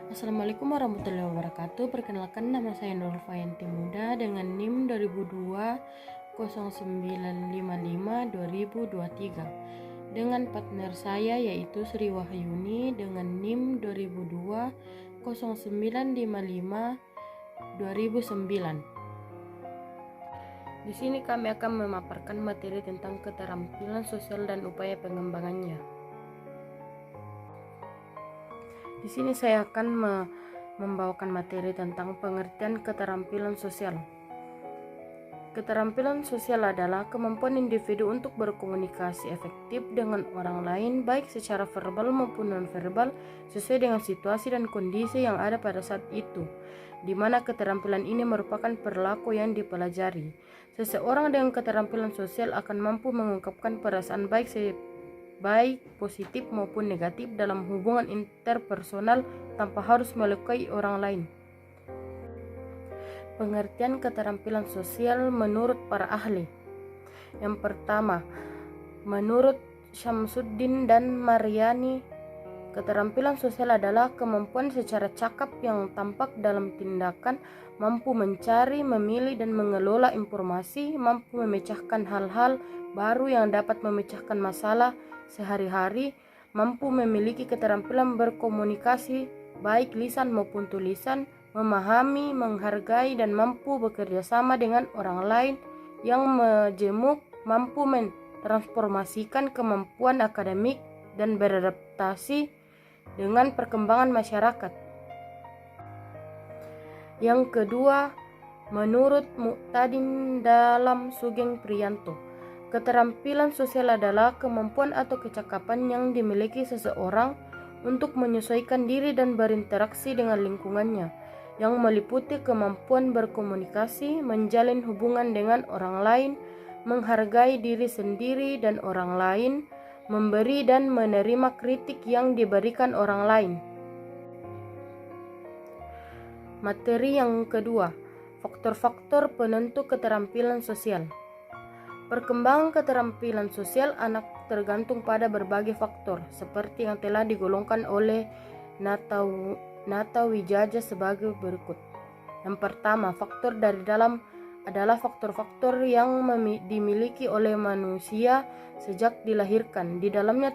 Assalamualaikum warahmatullahi wabarakatuh. Perkenalkan, nama saya Nurul Fayanti Muda dengan NIM 2002-0955-2023 dengan partner saya yaitu Sri Wahyuni dengan NIM 2002-0955-2009. Di sini kami akan memaparkan materi tentang keterampilan sosial dan upaya pengembangannya. Di sini saya akan membawakan materi tentang pengertian keterampilan sosial. Keterampilan sosial adalah kemampuan individu untuk berkomunikasi efektif dengan orang lain, baik secara verbal maupun non-verbal, sesuai dengan situasi dan kondisi yang ada pada saat itu, di mana keterampilan ini merupakan perilaku yang dipelajari. Seseorang dengan keterampilan sosial akan mampu mengungkapkan perasaan baik positif maupun negatif dalam hubungan interpersonal tanpa harus melukai orang lain. Pengertian keterampilan sosial menurut para ahli. Yang pertama, menurut Syamsuddin dan Mariani, keterampilan sosial adalah kemampuan secara cakap yang tampak dalam tindakan, mampu mencari, memilih, dan mengelola informasi, mampu memecahkan hal-hal baru yang dapat memecahkan masalah sehari-hari, mampu memiliki keterampilan berkomunikasi, baik lisan maupun tulisan, memahami, menghargai, dan mampu bekerja sama dengan orang lain yang majemuk, mampu mentransformasikan kemampuan akademik dan beradaptasi dengan perkembangan masyarakat. Yang kedua, menurut Muqtadin dalam Sugeng Priyanto, keterampilan sosial adalah kemampuan atau kecakapan yang dimiliki seseorang untuk menyesuaikan diri dan berinteraksi dengan lingkungannya, yang meliputi kemampuan berkomunikasi, menjalin hubungan dengan orang lain, menghargai diri sendiri dan orang lain, memberi dan menerima kritik yang diberikan orang lain. Materi yang kedua, faktor-faktor penentu keterampilan sosial. Perkembangan keterampilan sosial anak tergantung pada berbagai faktor, seperti yang telah digolongkan oleh Nata Wijaja sebagai berikut. Yang pertama, faktor dari dalam adalah faktor-faktor yang dimiliki oleh manusia sejak dilahirkan. Di dalamnya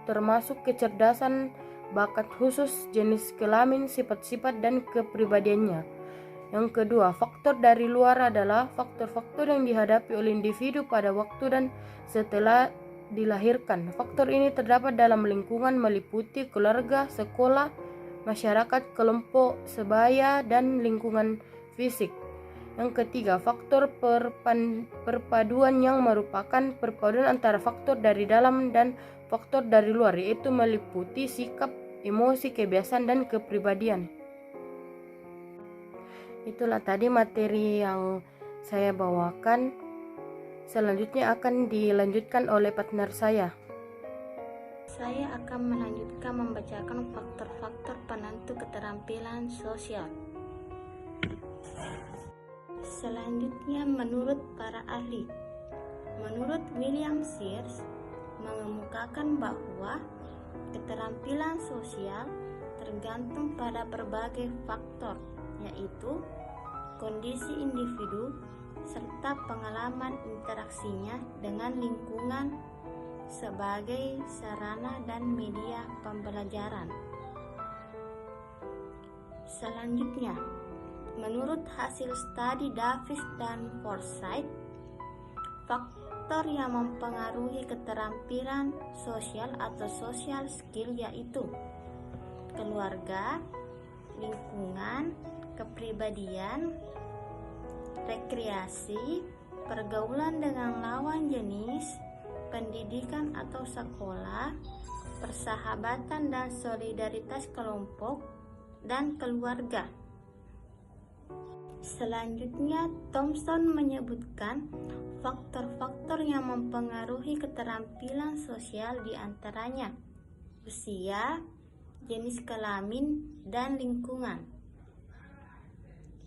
termasuk kecerdasan, bakat khusus, jenis kelamin, sifat-sifat, dan kepribadiannya. Yang kedua, faktor dari luar adalah faktor-faktor yang dihadapi oleh individu pada waktu dan setelah dilahirkan. Faktor ini terdapat dalam lingkungan meliputi keluarga, sekolah, masyarakat, kelompok sebaya, dan lingkungan fisik. Yang ketiga, faktor perpaduan yang merupakan perpaduan antara faktor dari dalam dan faktor dari luar, yaitu meliputi sikap, emosi, kebiasaan, dan kepribadian. Itulah tadi materi yang saya bawakan. Selanjutnya akan dilanjutkan oleh partner saya. Saya akan melanjutkan membacakan faktor-faktor penentu keterampilan sosial. Selanjutnya, menurut para ahli. Menurut William Sears, mengemukakan bahwa keterampilan sosial tergantung pada berbagai faktor, yaitu kondisi individu serta pengalaman interaksinya dengan lingkungan sebagai sarana dan media pembelajaran. Selanjutnya, menurut hasil studi Davis dan Forsyth, faktor yang mempengaruhi keterampilan sosial atau social skill yaitu keluarga, lingkungan, kepribadian, rekreasi, pergaulan dengan lawan jenis, pendidikan atau sekolah, persahabatan dan solidaritas kelompok, dan keluarga. Selanjutnya, Thompson menyebutkan faktor-faktor yang mempengaruhi keterampilan sosial diantaranya usia, jenis kelamin, dan lingkungan.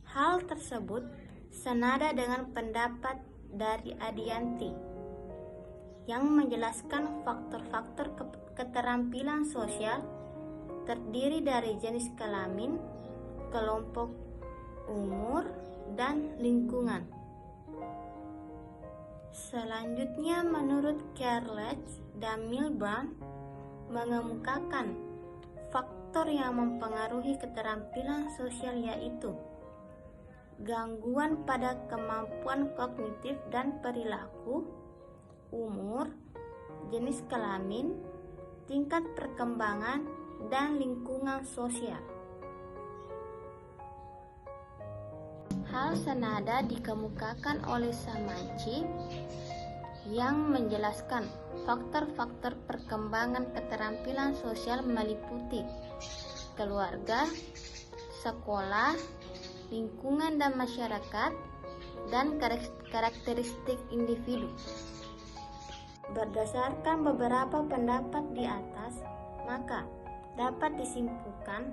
Hal tersebut senada dengan pendapat dari Adianti yang menjelaskan faktor-faktor keterampilan sosial terdiri dari jenis kelamin, kelompok umur, dan lingkungan. Selanjutnya, menurut Carlett dan Milburn mengemukakan faktor yang mempengaruhi keterampilan sosial yaitu gangguan pada kemampuan kognitif dan perilaku, umur, jenis kelamin, tingkat perkembangan, dan lingkungan sosial. Hal senada dikemukakan oleh Samachi yang menjelaskan faktor-faktor perkembangan keterampilan sosial meliputi keluarga, sekolah, lingkungan dan masyarakat, dan karakteristik individu. Berdasarkan beberapa pendapat di atas, maka dapat disimpulkan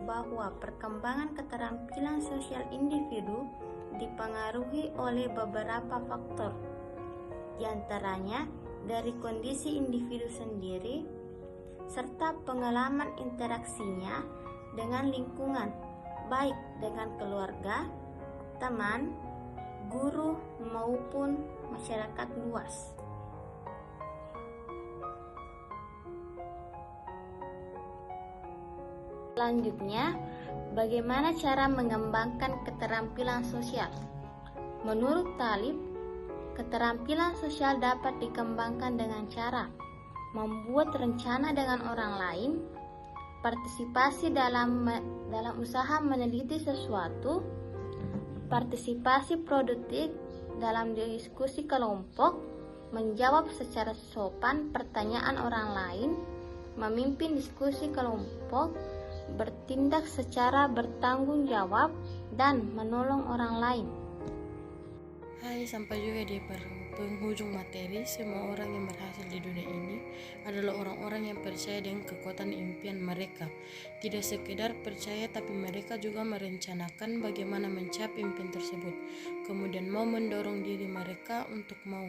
bahwa perkembangan keterampilan sosial individu dipengaruhi oleh beberapa faktor, di antaranya dari kondisi individu sendiri, serta pengalaman interaksinya dengan lingkungan, baik dengan keluarga, teman, guru, maupun masyarakat luas. Selanjutnya, bagaimana cara mengembangkan keterampilan sosial? Menurut Talib, keterampilan sosial dapat dikembangkan dengan cara membuat rencana dengan orang lain, partisipasi dalam usaha meneliti sesuatu, partisipasi produktif dalam diskusi kelompok, menjawab secara sopan pertanyaan orang lain, memimpin diskusi kelompok, bertindak secara bertanggung jawab, dan menolong orang lain. Hai, sampai juga di penghujung materi. Semua orang yang berhasil di dunia ini adalah orang-orang yang percaya dengan kekuatan impian mereka. Tidak sekedar percaya, tapi mereka juga merencanakan bagaimana mencapai impian tersebut. Kemudian mau mendorong diri mereka untuk mau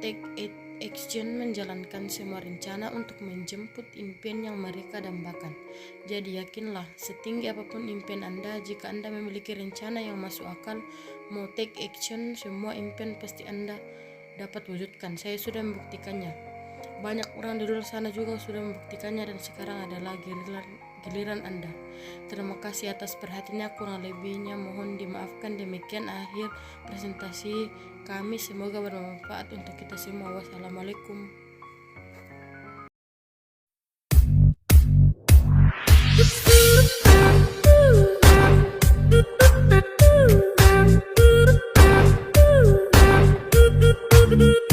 take action, menjalankan semua rencana untuk menjemput impian yang mereka dambakan. Jadi yakinlah, setinggi apapun impian Anda, jika Anda memiliki rencana yang masuk akal, mau take action, semua impian pasti Anda dapat wujudkan. Saya sudah membuktikannya. Banyak orang di luar sana juga sudah membuktikannya, dan sekarang adalah giliran Anda. Terima kasih atas perhatiannya, kurang lebihnya mohon dimaafkan. Demikian akhir presentasi kami, semoga bermanfaat untuk kita semua. Wassalamualaikum. Thank you.